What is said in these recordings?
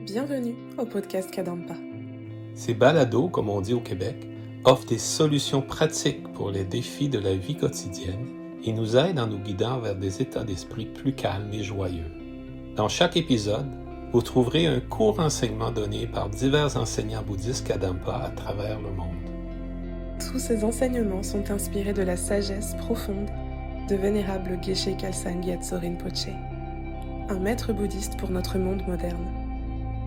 Bienvenue au podcast Kadampa. Ces balados, comme on dit au Québec, offrent des solutions pratiques pour les défis de la vie quotidienne et nous aident en nous guidant vers des états d'esprit plus calmes et joyeux. Dans chaque épisode, vous trouverez un court enseignement donné par divers enseignants bouddhistes Kadampa à travers le monde. Tous ces enseignements sont inspirés de la sagesse profonde de vénérable Geshe Kelsang Gyatso Rinpoche, un maître bouddhiste pour notre monde moderne,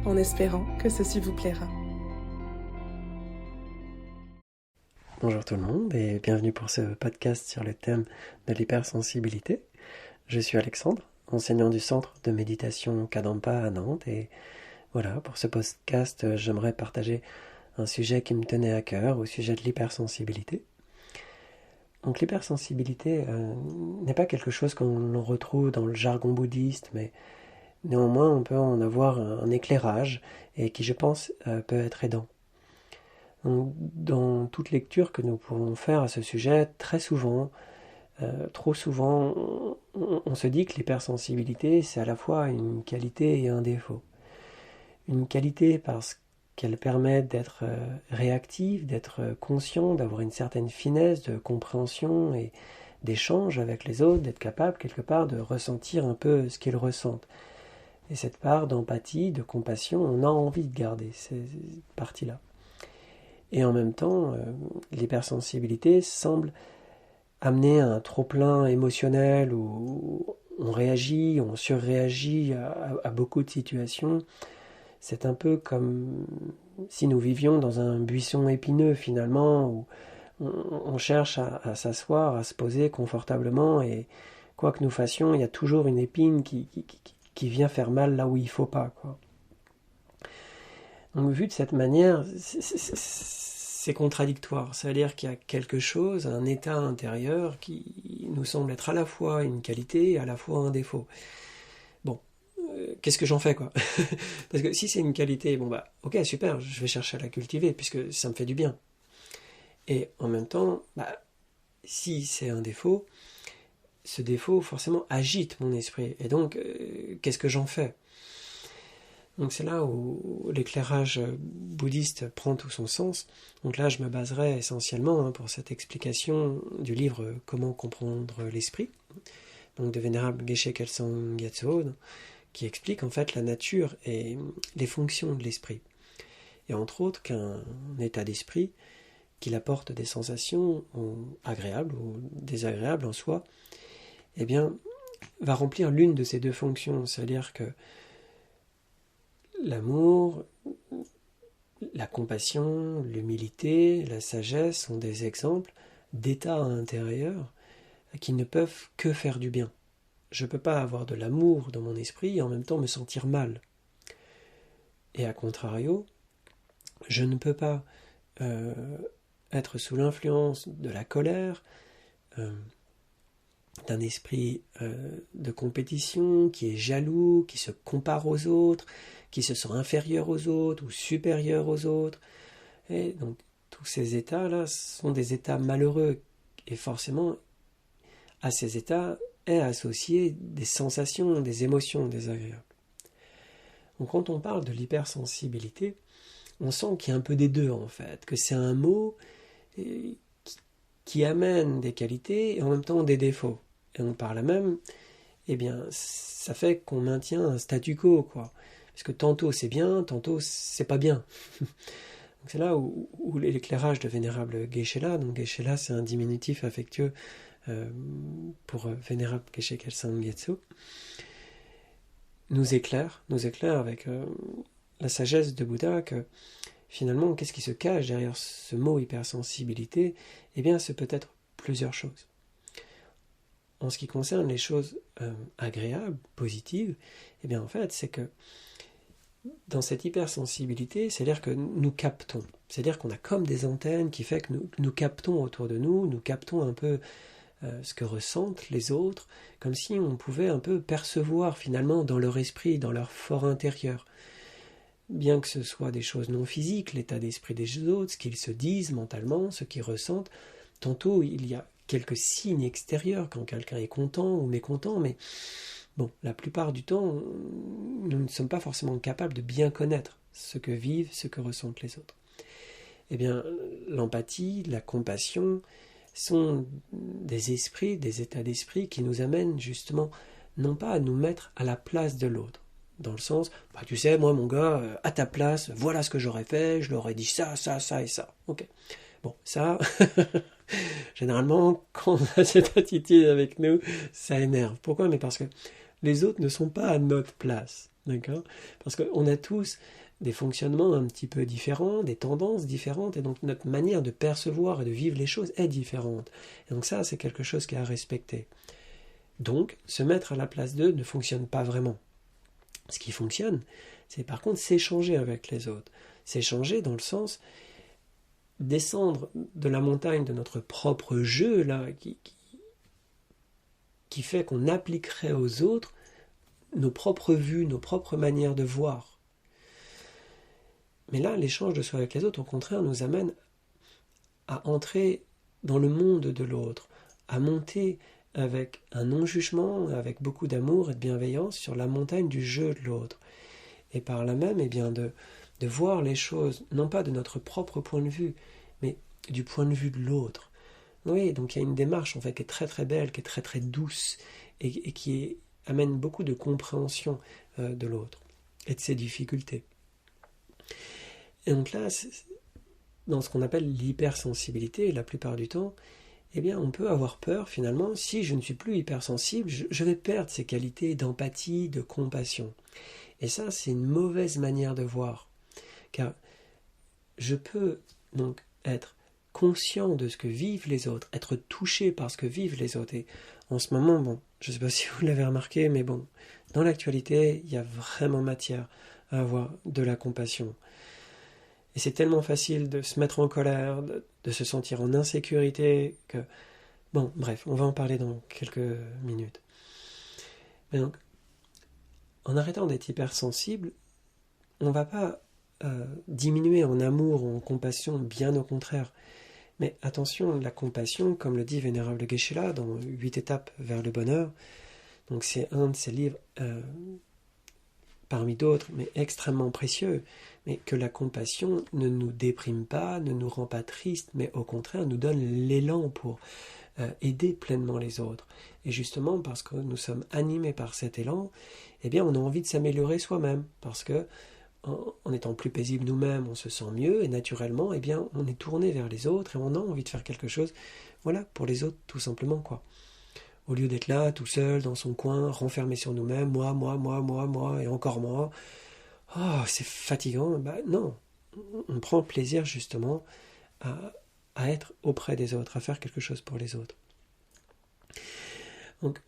en espérant que ceci vous plaira. Bonjour tout le monde et bienvenue pour ce podcast sur le thème de l'hypersensibilité. Je suis Alexandre, enseignant du centre de méditation Kadampa à Nantes et voilà, pour ce podcast, j'aimerais partager un sujet qui me tenait à cœur au sujet de l'hypersensibilité. Donc l'hypersensibilité n'est pas quelque chose qu'on retrouve dans le jargon bouddhiste, mais néanmoins on peut en avoir un éclairage et qui je pense peut être aidant. Dans toute lecture que nous pouvons faire à ce sujet, très souvent, trop souvent, on se dit que l'hypersensibilité, c'est à la fois une qualité et un défaut. Une qualité parce qu'elle permet d'être réactif, d'être conscient, d'avoir une certaine finesse de compréhension et d'échange avec les autres, d'être capable quelque part de ressentir un peu ce qu'ils ressentent. Et cette part d'empathie, de compassion, on a envie de garder cette partie-là. Et en même temps, l'hypersensibilité semble amener un trop-plein émotionnel où on réagit, on surréagit à beaucoup de situations. C'est un peu comme si nous vivions dans un buisson épineux finalement, où on cherche à s'asseoir, à se poser confortablement, et quoi que nous fassions, il y a toujours une épine qui vient faire mal là où il ne faut pas, quoi. Donc vu de cette manière, c'est contradictoire. C'est-à-dire qu'il y a quelque chose, un état intérieur qui nous semble être à la fois une qualité et à la fois un défaut. Bon, qu'est-ce que j'en fais, quoi? Parce que si c'est une qualité, bon bah ok, super, je vais chercher à la cultiver puisque ça me fait du bien. Et en même temps, si c'est un défaut, ce défaut forcément agite mon esprit. Et donc, qu'est-ce que j'en fais? Donc c'est là où l'éclairage bouddhiste prend tout son sens. Donc là, je me baserai essentiellement pour cette explication du livre « Comment comprendre l'esprit », donc de vénérable Geshe Kelsang Gyatso, qui explique en fait la nature et les fonctions de l'esprit. Et entre autres qu'un état d'esprit qu'il apporte des sensations agréables ou désagréables en soi, eh bien, va remplir l'une de ces deux fonctions, c'est-à-dire que l'amour, la compassion, l'humilité, la sagesse sont des exemples d'états intérieurs qui ne peuvent que faire du bien. Je ne peux pas avoir de l'amour dans mon esprit et en même temps me sentir mal. Et à contrario, je ne peux pas être sous l'influence de la colère, d'un esprit de compétition qui est jaloux, qui se compare aux autres, qui se sent inférieur aux autres ou supérieur aux autres. Et donc tous ces états-là sont des états malheureux et forcément à ces états est associé des sensations, des émotions désagréables. Donc quand on parle de l'hypersensibilité, on sent qu'il y a un peu des deux en fait, que c'est un mot qui amène des qualités et en même temps des défauts. Et donc par là même, eh bien, ça fait qu'on maintient un statu quo, quoi. Parce que tantôt c'est bien, tantôt c'est pas bien. Donc c'est là où l'éclairage de vénérable Geshe-la, donc Geshe-la c'est un diminutif affectueux pour vénérable Geshe Kelsang Gyatso, nous éclaire avec la sagesse de Bouddha que finalement, qu'est-ce qui se cache derrière ce mot hypersensibilité? Eh bien, c'est peut-être plusieurs choses. En ce qui concerne les choses agréables, positives, eh bien, en fait, c'est que dans cette hypersensibilité, c'est-à-dire que nous captons. C'est-à-dire qu'on a comme des antennes qui fait que nous captons autour de nous captons un peu ce que ressentent les autres, comme si on pouvait un peu percevoir finalement dans leur esprit, dans leur fort intérieur. Bien que ce soit des choses non physiques, l'état d'esprit des autres, ce qu'ils se disent mentalement, ce qu'ils ressentent, tantôt il y a quelques signes extérieurs quand quelqu'un est content ou mécontent, mais bon, la plupart du temps, nous ne sommes pas forcément capables de bien connaître ce que vivent, ce que ressentent les autres. Eh bien, l'empathie, la compassion sont des esprits, des états d'esprit qui nous amènent justement non pas à nous mettre à la place de l'autre, dans le sens, tu sais, moi mon gars, à ta place, voilà ce que j'aurais fait, je leur ai dit ça, ça, ça et ça. Ok. Bon, ça, généralement, quand on a cette attitude avec nous, ça énerve. Pourquoi ? Mais parce que les autres ne sont pas à notre place, d'accord ? Parce qu'on a tous des fonctionnements un petit peu différents, des tendances différentes, et donc notre manière de percevoir et de vivre les choses est différente. Et donc ça, c'est quelque chose qui est à respecter. Donc, se mettre à la place d'eux ne fonctionne pas vraiment. Ce qui fonctionne, c'est par contre s'échanger avec les autres. S'échanger dans le sens descendre de la montagne de notre propre jeu, là, qui fait qu'on appliquerait aux autres nos propres vues, nos propres manières de voir. Mais là, l'échange de soi avec les autres, au contraire, nous amène à entrer dans le monde de l'autre, à monter avec un non-jugement, avec beaucoup d'amour et de bienveillance sur la montagne du jeu de l'autre. Et par là même, de voir les choses, non pas de notre propre point de vue, mais du point de vue de l'autre. Oui, donc il y a une démarche en fait qui est très très belle, qui est très très douce, et qui amène beaucoup de compréhension de l'autre, et de ses difficultés. Et donc là, dans ce qu'on appelle l'hypersensibilité, la plupart du temps, eh bien, on peut avoir peur, finalement, si je ne suis plus hypersensible, je vais perdre ces qualités d'empathie, de compassion. Et ça, c'est une mauvaise manière de voir. Car je peux donc être conscient de ce que vivent les autres, être touché par ce que vivent les autres. Et en ce moment, je ne sais pas si vous l'avez remarqué, mais dans l'actualité, il y a vraiment matière à avoir de la compassion. Et c'est tellement facile de se mettre en colère, de se sentir en insécurité, que... bref, on va en parler dans quelques minutes. Mais donc, en arrêtant d'être hypersensible, on ne va pas diminuer en amour ou en compassion, bien au contraire. Mais attention, la compassion, comme le dit Vénérable Geshe-la dans 8 étapes vers le bonheur, donc c'est un de ses livres parmi d'autres, mais extrêmement précieux, mais que la compassion ne nous déprime pas, ne nous rend pas tristes, mais au contraire nous donne l'élan pour aider pleinement les autres. Et justement, parce que nous sommes animés par cet élan, eh bien on a envie de s'améliorer soi-même, parce que en étant plus paisible nous-mêmes, on se sent mieux, et naturellement, eh bien, on est tourné vers les autres, et on a envie de faire quelque chose, pour les autres, tout simplement, quoi. Au lieu d'être là, tout seul, dans son coin, renfermé sur nous-mêmes, moi, et encore moi, c'est fatigant. Non, on prend plaisir, justement, à être auprès des autres, à faire quelque chose pour les autres. Donc,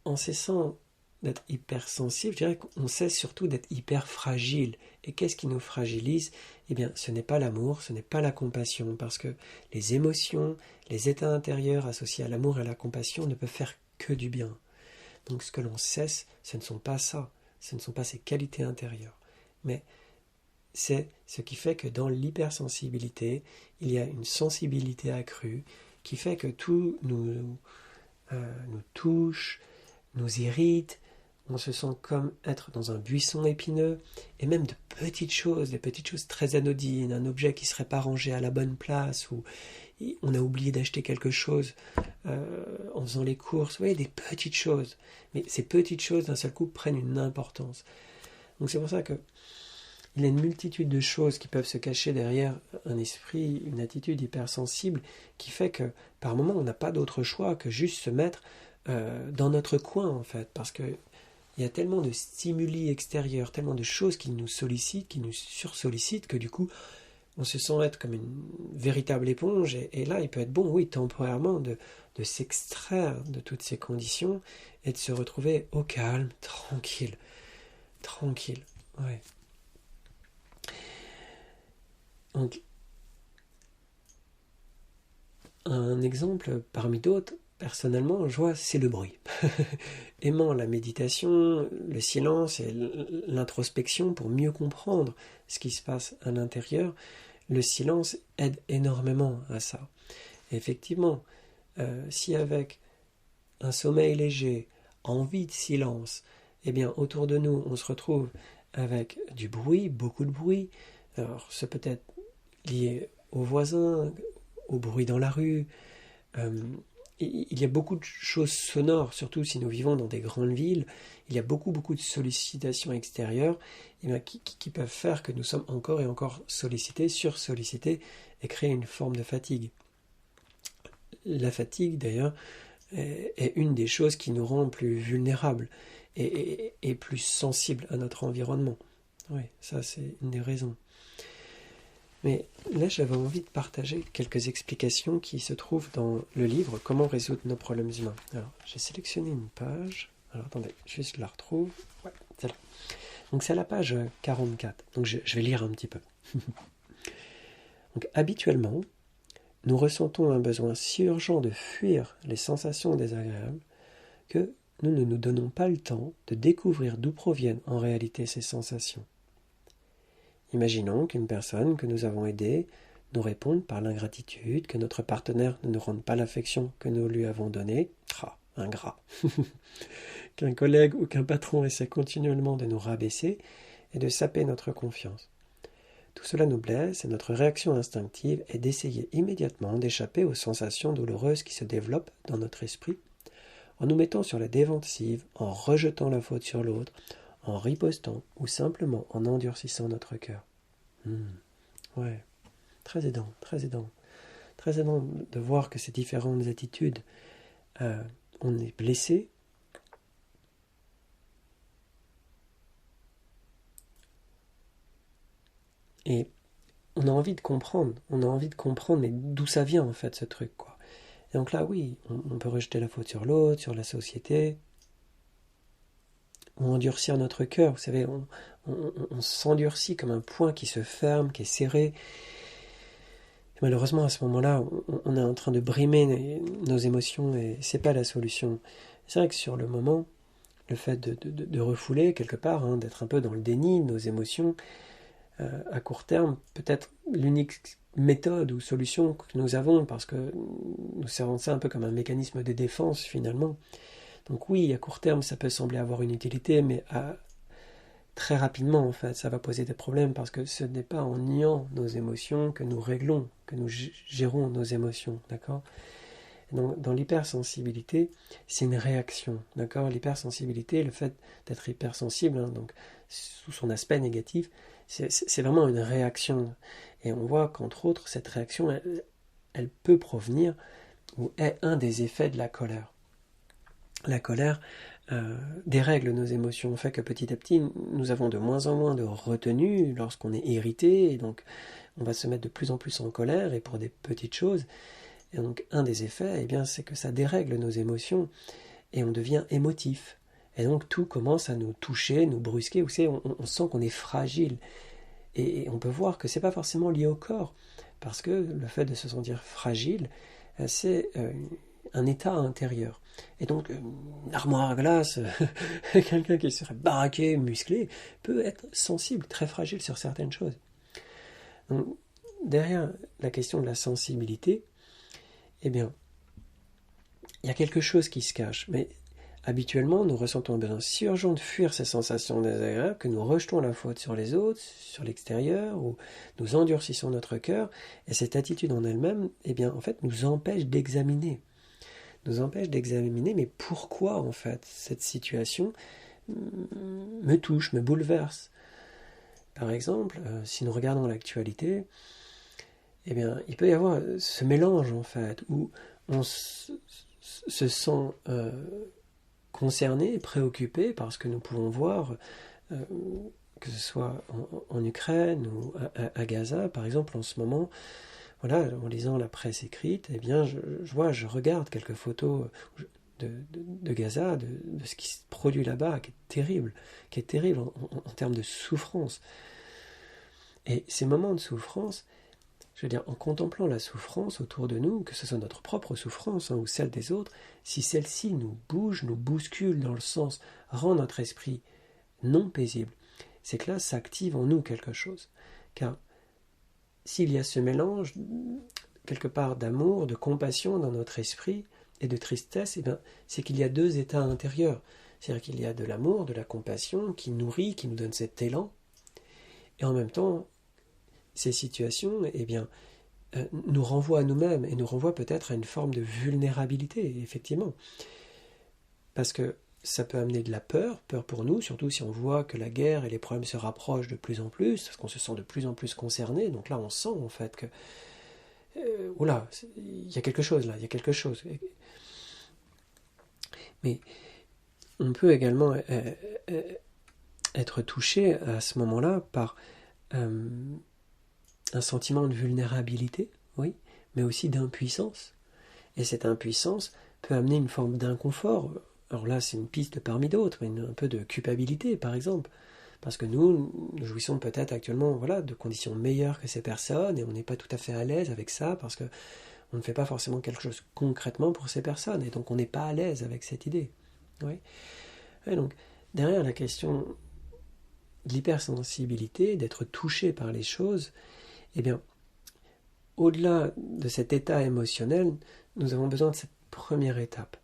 en cessant d'être hypersensible, je dirais qu'on cesse surtout d'être hyper fragile. Et qu'est-ce qui nous fragilise ? Eh bien, ce n'est pas l'amour, ce n'est pas la compassion, parce que les émotions, les états intérieurs associés à l'amour et à la compassion ne peuvent faire que du bien. Donc ce que l'on cesse, ce ne sont pas ça, ce ne sont pas ces qualités intérieures, mais c'est ce qui fait que dans l'hypersensibilité, il y a une sensibilité accrue qui fait que tout nous touche, nous irrite. On se sent comme être dans un buisson épineux, et même des petites choses très anodines, un objet qui ne serait pas rangé à la bonne place, ou on a oublié d'acheter quelque chose en faisant les courses. Vous voyez, des petites choses. Mais ces petites choses, d'un seul coup, prennent une importance. Donc c'est pour ça qu'il y a une multitude de choses qui peuvent se cacher derrière un esprit, une attitude hypersensible, qui fait que, par moments, on n'a pas d'autre choix que juste se mettre dans notre coin, en fait, parce que il y a tellement de stimuli extérieurs, tellement de choses qui nous sollicitent, qui nous sursollicitent, que du coup, on se sent être comme une véritable éponge. Et là, il peut être bon, oui, temporairement, de s'extraire de toutes ces conditions et de se retrouver au calme, tranquille. Ouais. Donc, un exemple parmi d'autres, personnellement, je vois, c'est le bruit. Aimant la méditation, le silence et l'introspection pour mieux comprendre ce qui se passe à l'intérieur, le silence aide énormément à ça. Et effectivement, si avec un sommeil léger, envie de silence, eh bien, autour de nous, on se retrouve avec du bruit, beaucoup de bruit. Alors, c'est peut-être lié aux voisins, au bruit dans la rue. Il y a beaucoup de choses sonores, surtout si nous vivons dans des grandes villes. Il y a beaucoup de sollicitations extérieures qui peuvent faire que nous sommes encore et encore sollicités, sursollicités, et créer une forme de fatigue. La fatigue, d'ailleurs, est une des choses qui nous rend plus vulnérables et plus sensibles à notre environnement. Oui, ça c'est une des raisons. Mais là, j'avais envie de partager quelques explications qui se trouvent dans le livre « Comment résoudre nos problèmes humains ». Alors, j'ai sélectionné une page. Alors, attendez, juste je la retrouve. Ouais, c'est là. Donc, c'est à la page 44. Donc, je vais lire un petit peu. Donc, habituellement, nous ressentons un besoin si urgent de fuir les sensations désagréables que nous ne nous donnons pas le temps de découvrir d'où proviennent en réalité ces sensations. Imaginons qu'une personne que nous avons aidée nous réponde par l'ingratitude, que notre partenaire ne nous rende pas l'affection que nous lui avons donnée. Ingrat. Qu'un collègue ou qu'un patron essaie continuellement de nous rabaisser et de saper notre confiance. Tout cela nous blesse et notre réaction instinctive est d'essayer immédiatement d'échapper aux sensations douloureuses qui se développent dans notre esprit, en nous mettant sur la défensive, en rejetant la faute sur l'autre, en ripostant ou simplement en endurcissant notre cœur. Ouais, très aidant, très aidant. Très aidant de voir que ces différentes attitudes, on est blessé, et on a envie de comprendre, mais d'où ça vient en fait ce truc, quoi. Et donc là, oui, on peut rejeter la faute sur l'autre, sur la société, ou endurcir notre cœur. Vous savez, on s'endurcit comme un poing qui se ferme, qui est serré. Et malheureusement, à ce moment-là, on est en train de brimer nos émotions et c'est pas la solution. C'est vrai que sur le moment, le fait de refouler quelque part, d'être un peu dans le déni de nos émotions, à court terme, peut-être l'unique méthode ou solution que nous avons, parce que nous servons ça un peu comme un mécanisme de défense finalement. Donc oui, à court terme, ça peut sembler avoir une utilité, mais très rapidement, en fait, ça va poser des problèmes, parce que ce n'est pas en niant nos émotions que nous réglons, que nous gérons nos émotions, d'accord ? Donc, dans l'hypersensibilité, c'est une réaction, d'accord ? L'hypersensibilité, le fait d'être hypersensible, donc sous son aspect négatif, c'est vraiment une réaction. Et on voit qu'entre autres, cette réaction, elle peut provenir, ou est un des effets de la colère. La colère dérègle nos émotions, fait que petit à petit, nous avons de moins en moins de retenue lorsqu'on est irrité, et donc on va se mettre de plus en plus en colère, et pour des petites choses. Et donc un des effets, c'est que ça dérègle nos émotions, et on devient émotif. Et donc tout commence à nous toucher, nous brusquer. Vous savez, on sent qu'on est fragile. Et on peut voir que ce n'est pas forcément lié au corps, parce que le fait de se sentir fragile, c'est un état intérieur. Et donc, une armoire à glace, quelqu'un qui serait baraqué, musclé, peut être sensible, très fragile sur certaines choses. Donc, derrière la question de la sensibilité, il y a quelque chose qui se cache. Mais habituellement, nous ressentons un besoin si urgent de fuir ces sensations désagréables que nous rejetons la faute sur les autres, sur l'extérieur, ou nous endurcissons notre cœur. Et cette attitude en elle-même, en fait, nous empêche d'examiner. Mais pourquoi, en fait, cette situation me touche, me bouleverse. Par exemple, si nous regardons l'actualité, il peut y avoir ce mélange, en fait, où on se sent concerné, préoccupé par ce que nous pouvons voir, que ce soit en Ukraine ou à Gaza, par exemple, en ce moment. Voilà, en lisant la presse écrite, je regarde quelques photos de Gaza, de ce qui se produit là-bas, qui est terrible en termes de souffrance. Et ces moments de souffrance, en contemplant la souffrance autour de nous, que ce soit notre propre souffrance ou celle des autres, si celle-ci nous bouge, nous bouscule dans le sens, rend notre esprit non paisible, c'est que là s'active en nous quelque chose. Car s'il y a ce mélange, quelque part, d'amour, de compassion dans notre esprit et de tristesse, c'est qu'il y a deux états intérieurs. C'est-à-dire qu'il y a de l'amour, de la compassion qui nourrit, qui nous donne cet élan. Et en même temps, ces situations, nous renvoient à nous-mêmes et nous renvoient peut-être à une forme de vulnérabilité, effectivement. Parce que ça peut amener de la peur pour nous, surtout si on voit que la guerre et les problèmes se rapprochent de plus en plus, parce qu'on se sent de plus en plus concerné. Donc là, on sent en fait que il y a quelque chose là, il y a quelque chose. Mais on peut également être touché à ce moment-là par un sentiment de vulnérabilité, oui, mais aussi d'impuissance. Et cette impuissance peut amener une forme d'inconfort. Alors là, c'est une piste parmi d'autres, mais un peu de culpabilité, par exemple. Parce que nous jouissons peut-être actuellement de conditions meilleures que ces personnes, et on n'est pas tout à fait à l'aise avec ça, parce qu'on ne fait pas forcément quelque chose concrètement pour ces personnes, et donc on n'est pas à l'aise avec cette idée. Oui. Et donc, derrière la question de l'hypersensibilité, d'être touché par les choses, au-delà de cet état émotionnel, nous avons besoin de cette première étape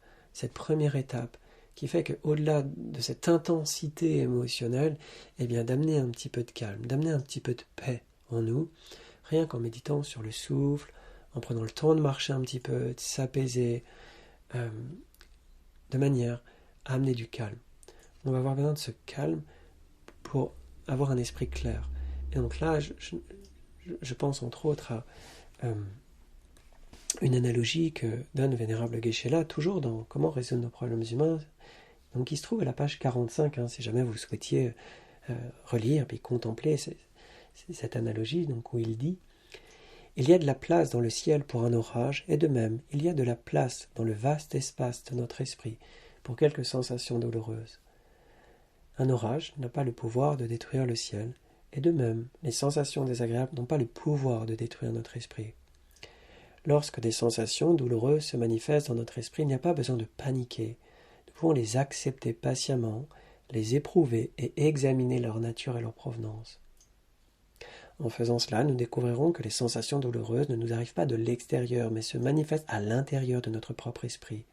qui fait qu'au-delà de cette intensité émotionnelle, d'amener un petit peu de calme, d'amener un petit peu de paix en nous, rien qu'en méditant sur le souffle, en prenant le temps de marcher un petit peu, de s'apaiser, de manière à amener du calme. On va avoir besoin de ce calme pour avoir un esprit clair. Et donc là, je pense entre autres à une analogie que donne Vénérable Geshe-la, toujours dans Comment résoudre nos problèmes humains, donc qui se trouve à la page 45, si jamais vous souhaitiez relire puis contempler cette analogie, donc où il dit « Il y a de la place dans le ciel pour un orage, et de même, il y a de la place dans le vaste espace de notre esprit pour quelques sensations douloureuses. Un orage n'a pas le pouvoir de détruire le ciel, et de même, les sensations désagréables n'ont pas le pouvoir de détruire notre esprit. Lorsque des sensations douloureuses se manifestent dans notre esprit, il n'y a pas besoin de paniquer. Nous pouvons les accepter patiemment, les éprouver et examiner leur nature et leur provenance. En faisant cela, nous découvrirons que les sensations douloureuses ne nous arrivent pas de l'extérieur, mais se manifestent à l'intérieur de notre propre esprit.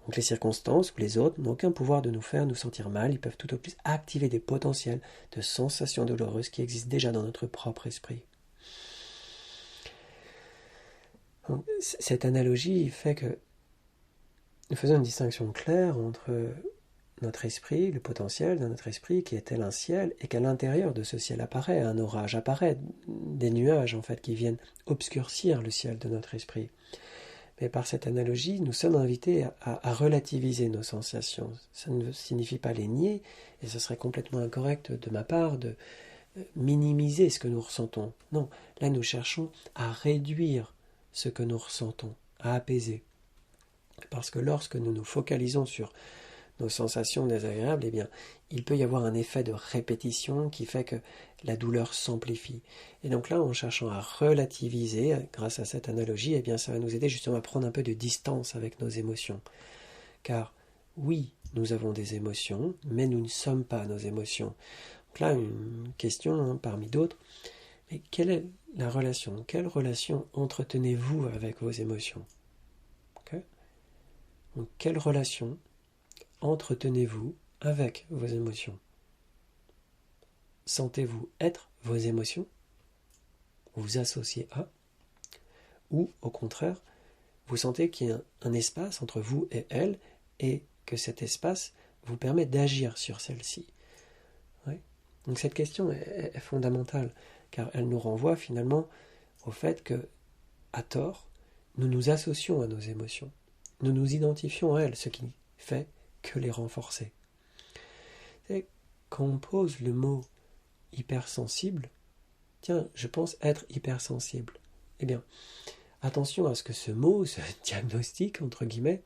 Donc les circonstances ou les autres n'ont aucun pouvoir de nous faire nous sentir mal, ils peuvent tout au plus activer des potentiels de sensations douloureuses qui existent déjà dans notre propre esprit. Donc, cette analogie fait que nous faisons une distinction claire entre notre esprit, le potentiel de notre esprit qui est tel un ciel, et qu'à l'intérieur de ce ciel apparaît un orage, apparaît des nuages en fait qui viennent obscurcir le ciel de notre esprit. Mais par cette analogie, nous sommes invités à relativiser nos sensations. Ça ne signifie pas les nier, et ce serait complètement incorrect de ma part de minimiser ce que nous ressentons. Non, là nous cherchons à réduire ce que nous ressentons, à apaiser. Parce que lorsque nous nous focalisons sur nos sensations désagréables, il peut y avoir un effet de répétition qui fait que la douleur s'amplifie. Et donc là, en cherchant à relativiser, grâce à cette analogie, ça va nous aider justement à prendre un peu de distance avec nos émotions. Car oui, nous avons des émotions, mais nous ne sommes pas nos émotions. Donc là, une question parmi d'autres, mais quelle est la relation? Quelle relation entretenez-vous avec vos émotions? Donc, quelle relation entretenez-vous avec vos émotions? Sentez-vous être vos émotions? Vous associez à? Ou, au contraire, vous sentez qu'il y a un espace entre vous et elles et que cet espace vous permet d'agir sur celle-ci? Oui. Donc cette question est fondamentale, car elle nous renvoie finalement au fait que, à tort, nous nous associons à nos émotions. Nous nous identifions à elles, ce qui fait que les renforcer. Quand on pose le mot hypersensible, tiens, je pense être hypersensible. Attention à ce que ce mot, ce diagnostic, entre guillemets,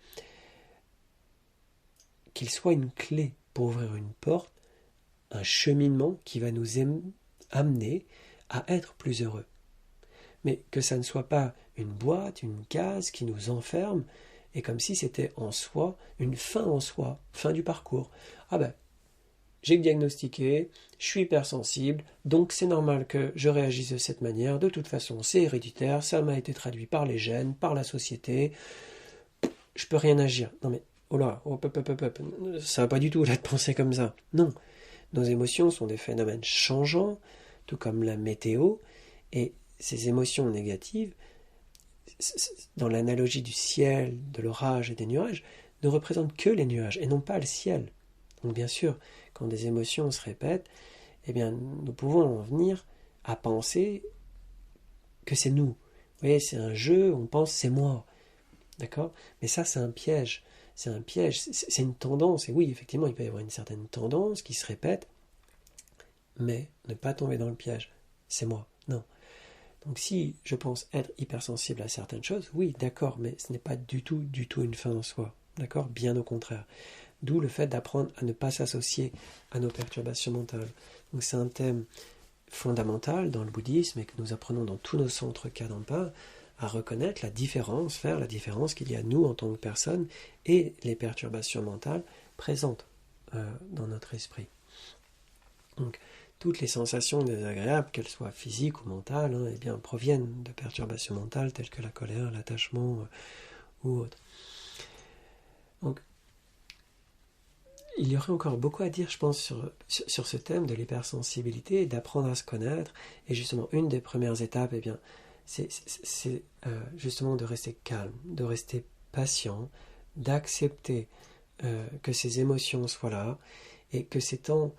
qu'il soit une clé pour ouvrir une porte, un cheminement qui va nous amener à être plus heureux. Mais que ça ne soit pas une boîte, une case qui nous enferme, et comme si c'était en soi, une fin en soi, fin du parcours. J'ai diagnostiqué, je suis hypersensible, donc c'est normal que je réagisse de cette manière, de toute façon c'est héréditaire, ça m'a été traduit par les gènes, par la société, je peux rien agir. Non mais oh là, ça va pas du tout là de penser comme ça. Non, nos émotions sont des phénomènes changeants, tout comme la météo, et ces émotions négatives, dans l'analogie du ciel, de l'orage et des nuages, ne représentent que les nuages et non pas le ciel. Donc bien sûr, quand des émotions se répètent, eh bien, nous pouvons en venir à penser que c'est nous. Vous voyez, c'est un jeu, on pense c'est moi. D'accord ? Mais ça, c'est un piège. C'est un piège, c'est une tendance. Et oui, effectivement, il peut y avoir une certaine tendance qui se répète, mais ne pas tomber dans le piège. C'est moi. Non. Donc si je pense être hypersensible à certaines choses, oui, d'accord, mais ce n'est pas du tout une fin en soi. D'accord ? Bien au contraire. D'où le fait d'apprendre à ne pas s'associer à nos perturbations mentales. Donc c'est un thème fondamental dans le bouddhisme et que nous apprenons dans tous nos centres Kadampa, à reconnaître la différence, faire la différence qu'il y a nous en tant que personne et les perturbations mentales présentes dans notre esprit. Donc toutes les sensations désagréables, qu'elles soient physiques ou mentales, eh bien, proviennent de perturbations mentales telles que la colère, l'attachement ou autre. Donc, il y aurait encore beaucoup à dire, je pense, sur ce thème de l'hypersensibilité et d'apprendre à se connaître. Et justement, une des premières étapes, eh bien, c'est justement de rester calme, de rester patient, d'accepter que ces émotions soient là et que ces temps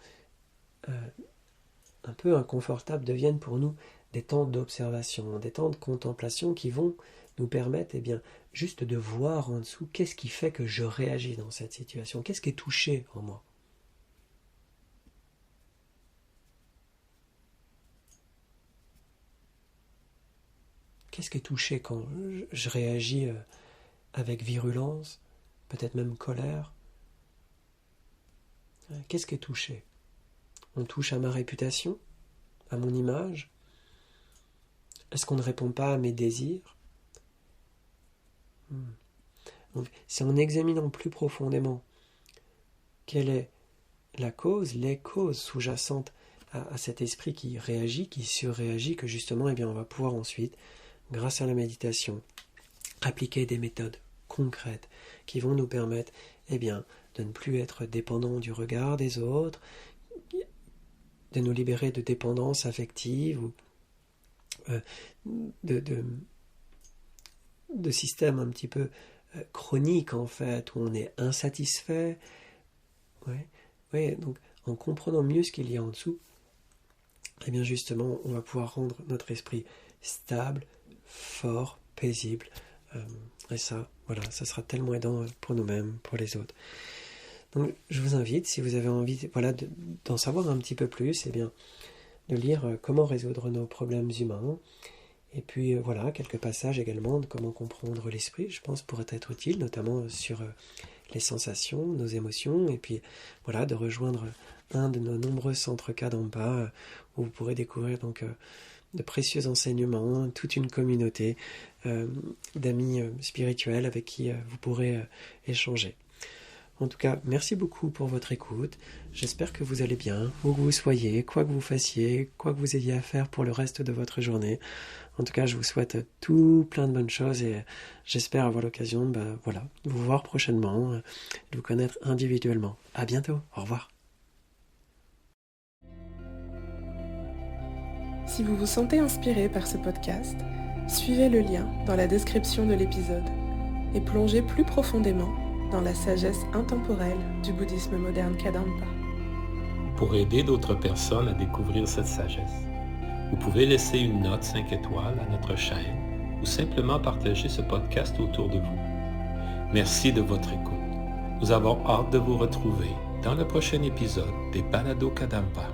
un peu inconfortables deviennent pour nous des temps d'observation, des temps de contemplation qui vont nous permettre juste de voir en dessous qu'est-ce qui fait que je réagis dans cette situation, qu'est-ce qui est touché en moi. Qu'est-ce qui est touché quand je réagis avec virulence, peut-être même colère? Qu'est-ce qui est touché? On touche à ma réputation, à mon image? Est-ce qu'on ne répond pas à mes désirs? Donc, c'est en examinant plus profondément quelle est la cause, les causes sous-jacentes à cet esprit qui réagit, qui surréagit, que justement, on va pouvoir ensuite, grâce à la méditation, appliquer des méthodes concrètes qui vont nous permettre de ne plus être dépendants du regard des autres, de nous libérer de dépendance affective ou de systèmes un petit peu chroniques en fait, où on est insatisfait. Donc en comprenant mieux ce qu'il y a en dessous, justement, on va pouvoir rendre notre esprit stable, fort, paisible. Et ça, ça sera tellement aidant pour nous-mêmes, pour les autres. Donc je vous invite, si vous avez envie d'en savoir un petit peu plus, de lire Comment résoudre nos problèmes humains. Et puis quelques passages également de comment comprendre l'esprit, je pense, pourrait être utile, notamment sur les sensations, nos émotions, et puis de rejoindre un de nos nombreux centres Kadampa où vous pourrez découvrir de précieux enseignements, toute une communauté d'amis spirituels avec qui vous pourrez échanger. En tout cas, merci beaucoup pour votre écoute. J'espère que vous allez bien, où que vous soyez, quoi que vous fassiez, quoi que vous ayez à faire pour le reste de votre journée. En tout cas, je vous souhaite tout plein de bonnes choses et j'espère avoir l'occasion de vous voir prochainement, de vous connaître individuellement. À bientôt, au revoir. Si vous vous sentez inspiré par ce podcast, suivez le lien dans la description de l'épisode et plongez plus profondément dans la sagesse intemporelle du bouddhisme moderne Kadampa. Pour aider d'autres personnes à découvrir cette sagesse, vous pouvez laisser une note 5 étoiles à notre chaîne ou simplement partager ce podcast autour de vous. Merci de votre écoute. Nous avons hâte de vous retrouver dans le prochain épisode des Balados Kadampa.